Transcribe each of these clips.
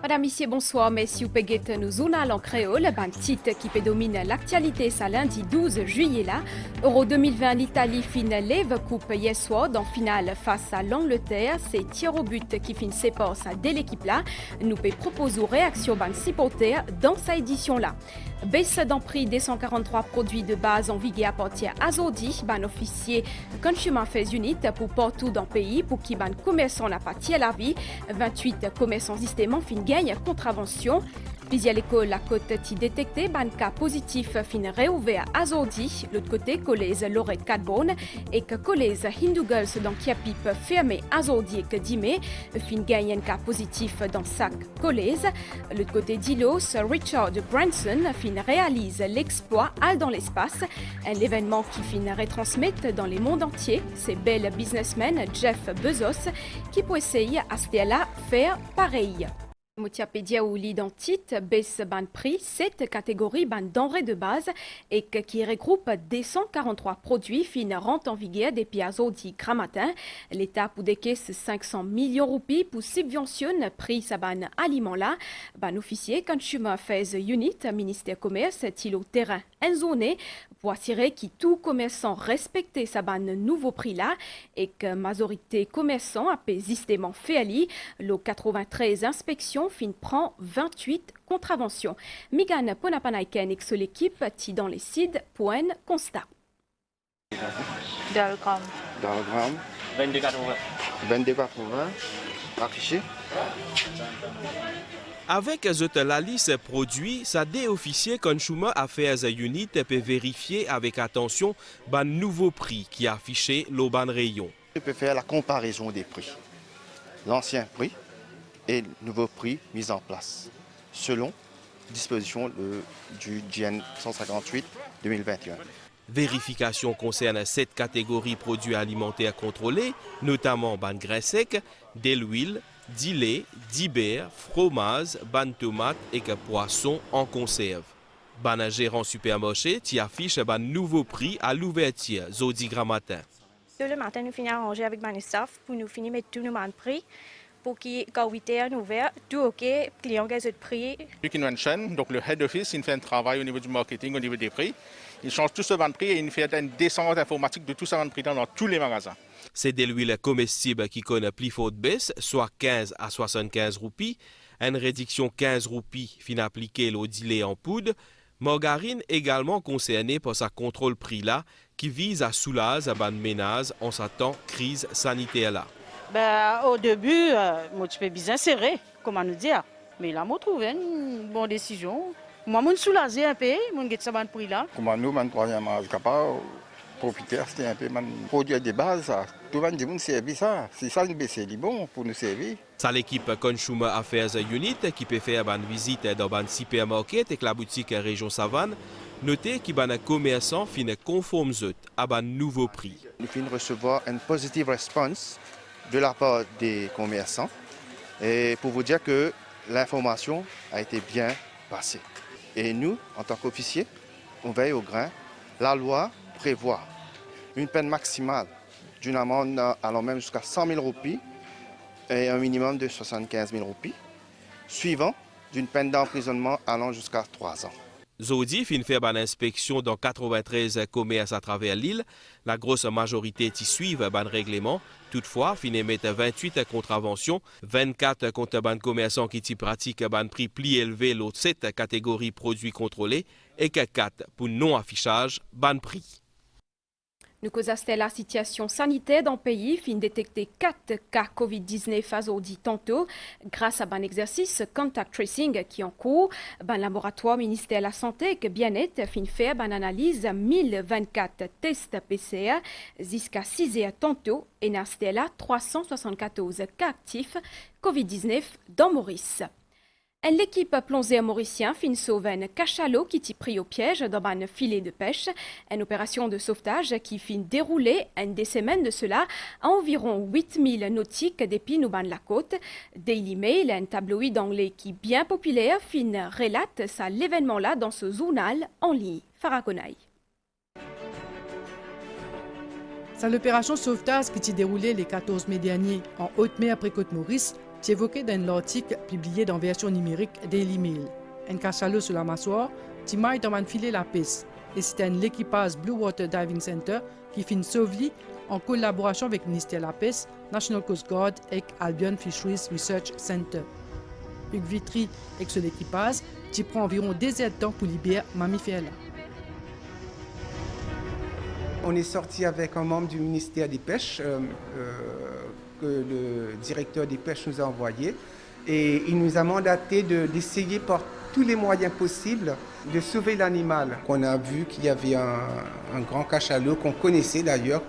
Madame, Monsieur, bonsoir. Messieurs, Peguet, nous journal en créole, ben titre qui prédomine l'actualité, ça lundi 12 juillet là. Euro 2020, l'Italie fin lève coupe hier soir dans finale face à l'Angleterre. C'est tir au but qui fin sépare ça dès l'équipe là. Nous peut proposer réaction ben supporters dans sa édition là. Baisse d'un prix des 143 produits de base en vigueur à partir d'aujourd'hui, ben officier Consumer Affairs Unit pour partout dans le pays pour qui ben commerçants n'a pas tiré la vie. 28 commerçants systémement fin gagne contravention. Puis à l'école, la côte qui détecté ban cas positif fin réouvert à aujourd'hui. L'autre côté, collège Lorette Cadbone et que collège Hindu Girls dans Kiapip fermé à aujourd'hui que 10 mai. Fin gagne un cas positif dans sac collège. L'autre côté d'Ilos, Richard Branson fin réalise l'exploit Al dans l'espace. Un événement qui fin retransmet dans les mondes entiers. C'est bel businessman Jeff Bezos qui peut essayer à ce là faire pareil. Moutiapédia ou l'identite baisse ban prix, cette catégorie ban denrées de base et qui regroupe des 143 produits fin rentrent en vigueur depuis aujourd'hui matin. L'État pour des caisses 500 millions de roupies pour subventionner prix sa ban aliment là. Ban officier Consumer Affairs Unit, ministère commerce, est au terrain en zone pour assurer que tout commerçant respecte sa ban nouveau prix là et que majorité commerçant a justement fait ali. Le 93 inspections fin prend 28 contraventions. Migan Ponapanaiken ex l'équipe ti dans les sites point constat. Dans le gramme. 22,80 affiché. Avec la liste produits, ça des officiers Consumer Affairs Unit peut vérifier avec attention le nouveau prix qui est affiché le ban rayon. Je peux faire la comparaison des prix. L'ancien prix et le nouveau prix mis en place, selon disposition du GN 158-2021. Vérification concerne 7 catégories produits alimentaires contrôlés, notamment ban graisse sec, de l'huile, du lait, du beurre, fromage, ban tomate et poisson en conserve. Ban gérant supermarché qui affiche ban nouveau prix à l'ouverture, jeudi matin. Le matin, nous finissons à ranger avec mon staff pour nous finir mettre tout nos prix. Pour qu'à 8 heures, nous ouvert, tout OK, client gagne le prix. Lui qui nous enchaîne, donc le head office, il fait un travail au niveau du marketing, au niveau des prix. Il change tout ce ban de prix et il fait une descente informatique de tout ce ban de prix dans tous les magasins. C'est de l'huile comestible qui connaît plus forte baisse, soit 15 à 75 roupies. Une réduction 15 roupies fin appliquée au dilé en poudre. Margarine également concernée par sa contrôle prix là, qui vise à soulager ban ménage en sa temps crise sanitaire là. Au début, moi je peux bien serré, comment nous dire. Mais là, moi trouvé une bonne décision. Moi, je suis soulagé un peu, je suis ce prix là. Comme nous, je troisième âge capable, propriétaire, c'était un peu produit de base. Tout le monde dit servir ça. C'est ça c'est bon pour nous servir. C'est l'équipe Consumer Affairs Unit qui peut faire une visite dans un supermarché et la boutique Région Savane. Notez qu'il y a un commerçant qui conforme à un nouveau prix. Nous finissons recevoir une positive response de la part des commerçants et pour vous dire que l'information a été bien passée. Et nous, en tant qu'officiers, on veille au grain. La loi prévoit une peine maximale d'une amende allant même jusqu'à 100 000 roupies et un minimum de 75 000 roupies, suivant d'une peine d'emprisonnement allant jusqu'à 3 ans. Zodi fin fait une inspection dans 93 commerces à travers l'île. La grosse majorité qui suivent ban règlement. Toutefois, fin émettre 28 contraventions, 24 contre ban commerçants qui pratiquent ban prix plus élevé l'autre 7 catégories produits contrôlés et 4 pour non-affichage ban prix. Nous causons la situation sanitaire dans le pays, fin détecter 4 cas COVID-19 aujourd'hui tantôt, grâce à un exercice contact tracing qui est en cours. Un laboratoire ministère de la Santé et bien-être fin fait une analyse 1024 tests PCR jusqu'à 6 heures tantôt et n'a là 374 cas actifs COVID-19 dans Maurice. L'équipe plongée mauricien fin sauve un cachalot qui t'y pris au piège dans un filet de pêche. Une opération de sauvetage qui fin déroulée une des semaines de cela à environ 8000 nautiques d'épines au bas de la côte. Daily Mail, un tabloïd anglais qui bien populaire, fin relate ça l'événement là dans ce journal en ligne. Farakonaï. C'est l'opération sauvetage qui s'est déroulée les 14 mai dernier en Haute-Mer après Côte-Maurice est évoqué dans l'article publié dans la version numérique Daily Mail. Un cachalot sur la mâchoire, qui maille dans filer la piste. Et c'est l'équipage Blue Water Diving Center qui fait une sauverie en collaboration avec le ministère de la Pêche, National Coast Guard et Albion Fisheries Research Center. Hugues Vitry et son équipage qui prend environ 2 heures de temps pour libérer mammifères là. On est sorti avec un membre du ministère des Pêches que le directeur des Pêches nous a envoyé et il nous a mandaté d'essayer par tous les moyens possibles de sauver l'animal. On a vu qu'il y avait un grand cachalot qu'on connaissait d'ailleurs,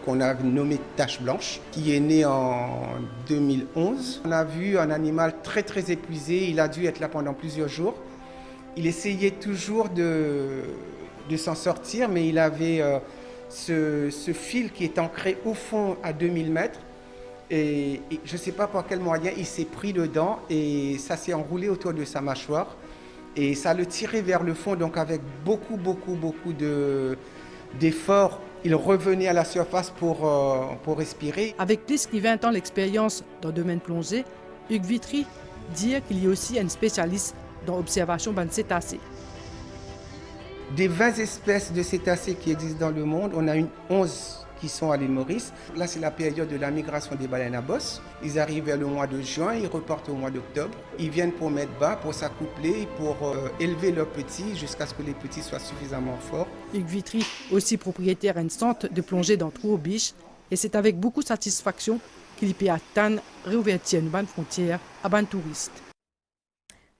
qu'on a nommé Tache Blanche, qui est né en 2011. On a vu un animal très très épuisé, il a dû être là pendant plusieurs jours. Il essayait toujours de s'en sortir, mais il avait ce fil qui est ancré au fond à 2000 mètres. Et je ne sais pas par quel moyen il s'est pris dedans et ça s'est enroulé autour de sa mâchoire. Et ça le tirait vers le fond, donc avec beaucoup d'efforts, il revenait à la surface pour respirer. Avec plus de 20 ans d'expérience dans le domaine plongé, Hugues Vitry dit qu'il y a aussi un spécialiste dans l'observation de cétacés. Des 20 espèces de cétacés qui existent dans le monde, on a 11 qui sont à l'île Maurice. Là, c'est la période de la migration des baleines à bosse. Ils arrivent vers le mois de juin, ils repartent au mois d'octobre. Ils viennent pour mettre bas, pour s'accoupler, pour élever leurs petits jusqu'à ce que les petits soient suffisamment forts. Hugues Vitry, aussi propriétaire d'un centre de plongée dans Trou-aux-Biches, et c'est avec beaucoup de satisfaction qu'il peut atteindre réouverture une bonne frontière à bonne touriste.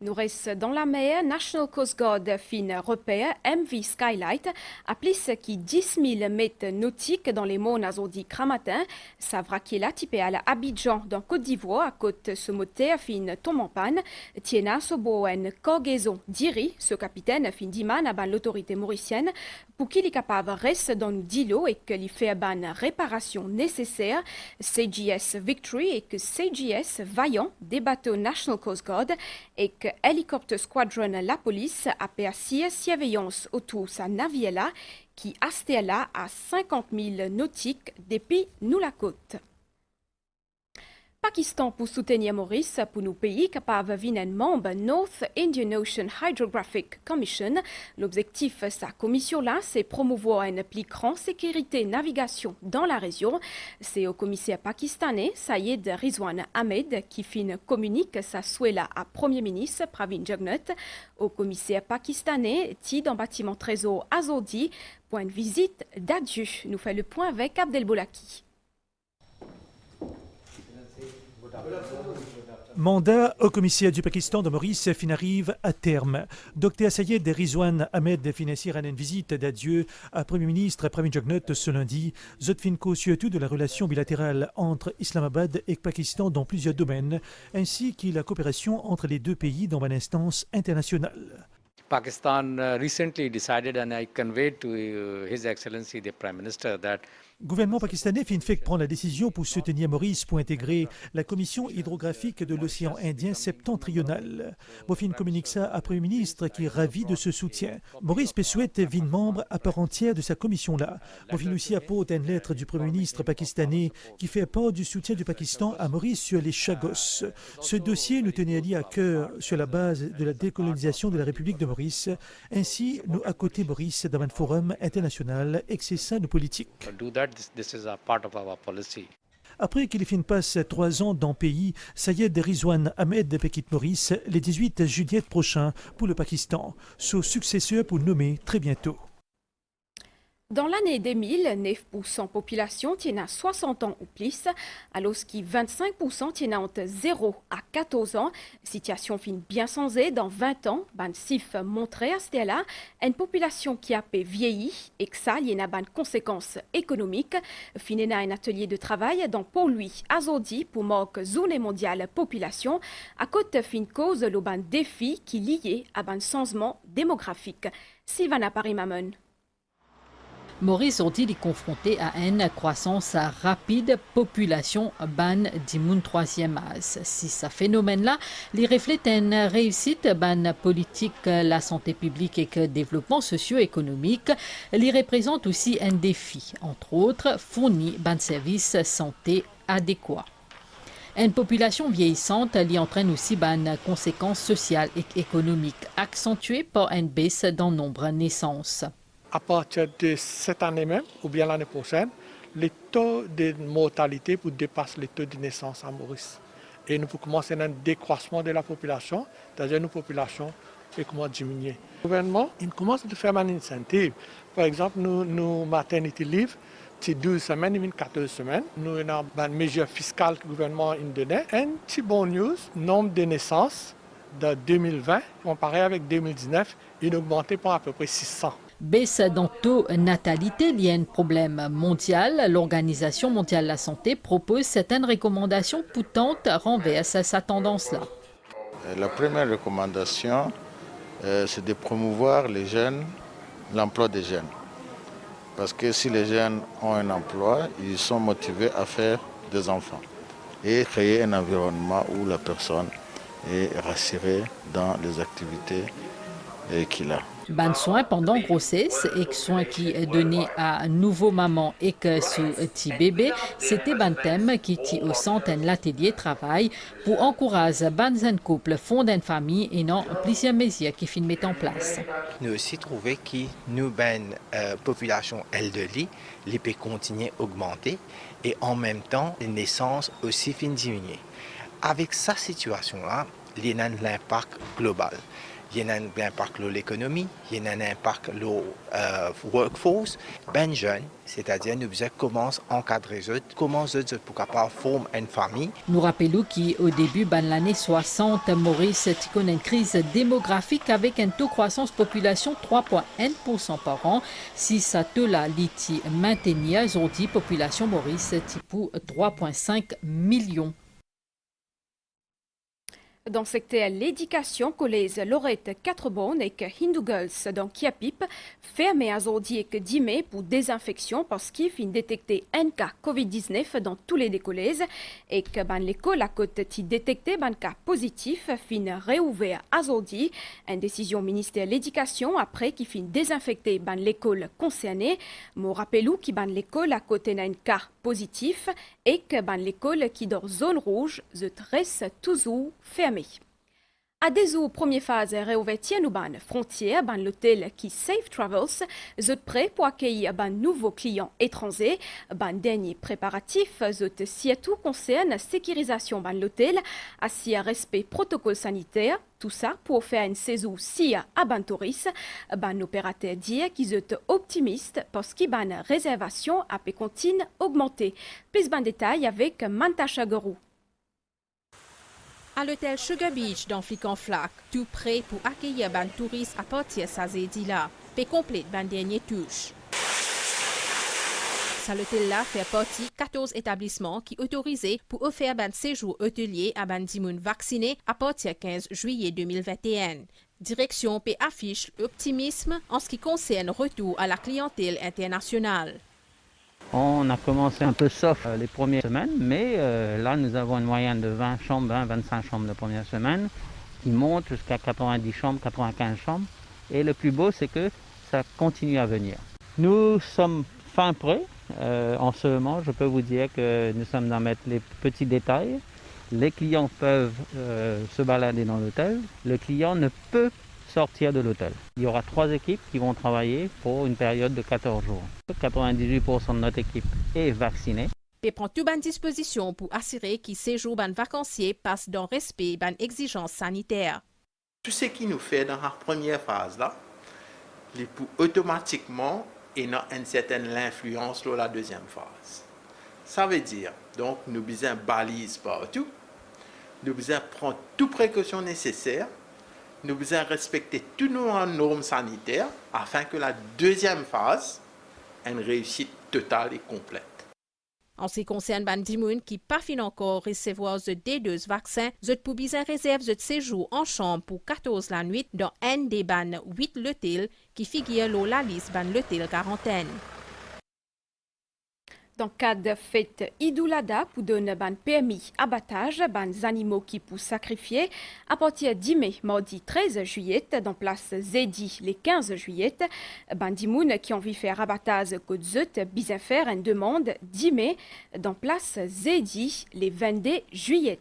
Nous restons dans la mer. National Coast Guard fin repère MV Skylight à plus qui 10 000 mètres nautiques dans les monts azodi Kramatin. Ça vraqué là typé à Abidjan dans Côte d'Ivoire à côte ce moteur fin tombe en panne. Tiena soboen corgaison diri ce capitaine fin diman à ban l'autorité mauricienne pour qu'il est capable reste dans nous d'îlot et que lui fait ban réparation nécessaire. CGS Victory et que CGS Vaillant des bateaux National Coast Guard et que Helicopter Squadron la police a perçu surveillance autour sa navire qui astait là à 50 000 nautiques depuis nous la côte. Pakistan pour soutenir Maurice pour nos pays capables de venir membre North Indian Ocean Hydrographic Commission. L'objectif de sa commission-là, c'est promouvoir une plus grande sécurité navigation dans la région. C'est au commissaire pakistanais Sayed Rizwan Ahmed qui communique sa souhait-là à Premier ministre Pravin Jugnauth. Au commissaire pakistanais, dans bâtiment Trésor Azodi, pour une visite d'adieu. Nous fait le point avec Abdel Boulaki. Mandat au commissaire du Pakistan de Maurice fin arrive à terme. Dr Sayed Rizwan Ahmed finissir une visite d'adieu à Premier ministre Pravin Jugnauth ce lundi. Zotfinko surtout de la relation bilatérale entre Islamabad et Pakistan dans plusieurs domaines, ainsi que la coopération entre les deux pays dans une instance internationale. Pakistan recently decided, and I conveyed to His Excellency the Prime Minister, that Le gouvernement pakistanais fait prendre la décision pour soutenir Maurice pour intégrer la commission hydrographique de l'océan Indien septentrional. Bofin communique ça à Premier ministre qui est ravi de ce soutien. Maurice souhaite être membre à part entière de sa commission-là. Bofin aussi apporte une lettre du Premier ministre pakistanais qui fait part du soutien du Pakistan à Maurice sur les Chagos. Ce dossier nous tenait à cœur sur la base de la décolonisation de la République de Maurice. Ainsi, nous à côté Maurice dans un forum international et c'est ça nos politiques. this is a part of our policy. Après qu'il passe 3 ans dans le pays, Sayed Rizwan Ahmed quitte Maurice le 18 juillet prochain pour le Pakistan. Son successeur pour nommer très bientôt. Dans l'année 2000, 9% population tient à 60 ans ou plus, alors que 25% tiennent entre 0 à 14 ans. Situation fin bien sensée dans 20 ans, ban sif montrait à ce là une population qui a vieilli et que ça y a une conséquence économique. Finé un atelier de travail dans Port-Louis Azodi pour marquer zone mondiale population à côté fin cause le ban défi qui lié à ban changement démographique. Sylvana Paris-Mamon. Maurice ont-ils confronté à une croissance rapide population ban d'immun troisième âge. Si ce phénomène-là, les reflète une réussite ban politique, la santé publique et le développement socio-économique, les représente aussi un défi, entre autres, fournir ban service santé adéquat. Une population vieillissante l'y entraîne aussi une conséquences sociales et économiques accentuées par une baisse dans le nombre de naissances. À partir de cette année même, ou bien l'année prochaine, les taux de mortalité dépassent les taux de naissance à Maurice. Et nous pouvons commencer un décroissement de la population, c'est-à-dire une population qui commence à diminuer. Le gouvernement il commence à faire un incentive. Par exemple, nous maternity leave, c'est 12 semaines, et 14 semaines. Nous avons une mesure fiscale que le gouvernement a donnée. Un petit bon news, le nombre de naissances de 2020, comparé avec 2019, il a augmenté par à peu près 600. Baisse dans taux natalité lié à un problème mondial, l'Organisation mondiale de la santé propose certaines recommandations pour tenter renverser sa tendance-là. La première recommandation, c'est de promouvoir les jeunes, l'emploi des jeunes. Parce que si les jeunes ont un emploi, ils sont motivés à faire des enfants et créer un environnement où la personne est rassurée dans les activités qu'il a. Ban soin pendant grossesse et soin qui est donné à nouveau maman et que sous petit bébé, c'était ban thème qui est au centre de l'atelier travail pour encourager ban couple fondent une famille et non plusieurs mesures qui finissent mettre en place. Nous aussi trouvé que nous ben population elderly, les peut continuer à augmenter et en même temps les naissances aussi finissent diminuer. Avec cette situation là, il y a un impact global. Il y a un impact sur l'économie, il y a un impact sur le workforce. Ben jeune, c'est-à-dire nous commençons à encadrer eux, comment eux pour capable former une famille. Nous rappelons qu'au début de l'année 60, Maurice connaît une crise démographique avec un taux de croissance population 3,1% par an. Si ça taux là l'iti maintenir, aujourd'hui population Maurice pour 3,5 millions. Dans le secteur l'éducation, collège Lorette 4 bonnes et que Hindu Girls dans Kiapip fermé aujourd'hui et que 10 mai pour désinfection parce qu'il finit détecter un cas Covid-19 dans tous les collèges et que l'école à côté de détecter un cas positif finit réouvert aujourd'hui. Une décision ministère de l'éducation après qu'il finit désinfecter l'école concernée. Moi rappelons que l'école à côté d'un cas positif et que l'école qui dans zone rouge reste toujours fermée. À des première phase réouverture nous frontière l'hôtel qui Safe Travels est prêt pour accueillir nouveaux clients étrangers. Dernier préparatif surtout concerne la sécurisation de l'hôtel, assis à respect protocole sanitaire. Tout ça pour faire une saison si à touristes. L'opérateur dit qu'ils sont optimistes parce que réservation a pu continuer à augmenter. Plus de détails avec Manta Chagarou. À l'hôtel Sugar Beach dans Flic-en-Flac, tout prêt pour accueillir les touristes à partir de sa zédi-là, puis complète la dernière touche. L'hôtel-là fait partie de 14 établissements qui autorisés pour offrir un séjour hôtelier à des gens vaccinés à partir du 15 juillet 2021. Direction P affiche l'optimisme en ce qui concerne le retour à la clientèle internationale. On a commencé un peu soft les premières semaines, mais là nous avons une moyenne de 20 chambres, 25 chambres la première semaine, qui monte jusqu'à 90 chambres, 95 chambres. Et le plus beau, c'est que ça continue à venir. Nous sommes fin prêts. En ce moment, je peux vous dire que nous sommes dans mettre les petits détails. Les clients peuvent se balader dans l'hôtel. Le client ne peut sortir de l'hôtel. Il y aura 3 équipes qui vont travailler pour une période de 14 jours. 98% de notre équipe est vaccinée. Et prend toute bonne disposition pour assurer que ces jours de vacanciers passent dans le respect des exigences sanitaires. Tout ce qui nous fait dans la première phase, là, il peut automatiquement et dans une certaine influence sur la deuxième phase. Ça veut dire, donc, nous besoin balise partout, nous besoin prendre toutes précautions nécessaires, nous devons respecter toutes nos normes sanitaires afin que la deuxième phase ait une réussite totale et complète. En ce qui concerne les gens qui ne peuvent pas encore recevoir le D2 vaccin, vous pouvez réserver votre séjour en chambre pour 14 la nuit dans un des 8 hôtels qui figurent dans la liste de l'hôtel quarantaine. Dans le cadre de fête Idoulada, pour donner un permis abattage, des animaux qui pour sacrifier, à partir de 10 mai, mardi 13 juillet, dans place Zedi, les 15 juillet, des dimoun qui ont envie faire abattage côte zut, bien faire une demande 10 mai, dans place Zedi, les 22 juillet.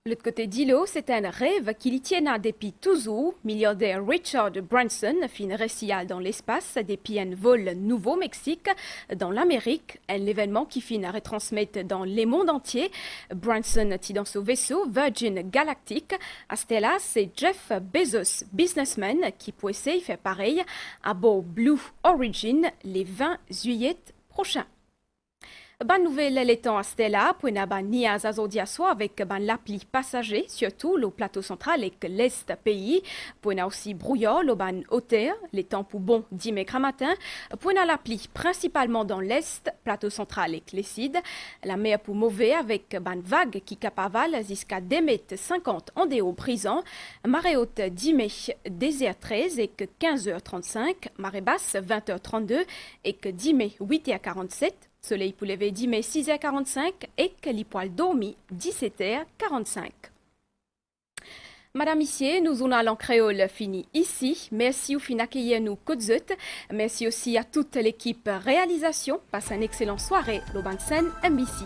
Le côté d'îlot, c'est un rêve qu'il y tient depuis toujours. Milliardaire Richard Branson fin récial dans l'espace depuis un vol Nouveau-Mexique dans l'Amérique, un événement qui finit à retransmettre dans les mondes entiers. Branson est dans son vaisseau Virgin Galactic. À ce là, c'est Jeff Bezos, businessman, qui peut essayer de faire pareil à bord Blue Origin les 20 juillet prochains. Bonne nouvelle l'étant à Stella, pour une bonne niaz à soir avec l'appli passager, surtout le plateau central et l'est pays. Pour une aussi brouillard, le ban hauteur, les temps pour bon 10 mètres matin. Pour une l'appli principalement dans l'est, plateau central et l'est. La mer pour mauvais avec ban vague qui capaval jusqu'à 2 mètres 50 en déo brisant. Marée haute 10 mètres désert 13 et que 15h35. Marée basse 20h32 et que 10 mètres 8h47. Soleil pour lever 10 mai 6h45 et que les poils dormis 17h45. Madame Issier, nous on allons créole fini ici. Merci au fin d'accueillir nous Côte-Zut. Merci aussi à toute l'équipe réalisation. Passe une excellente soirée. L'Auban Seine, MBC.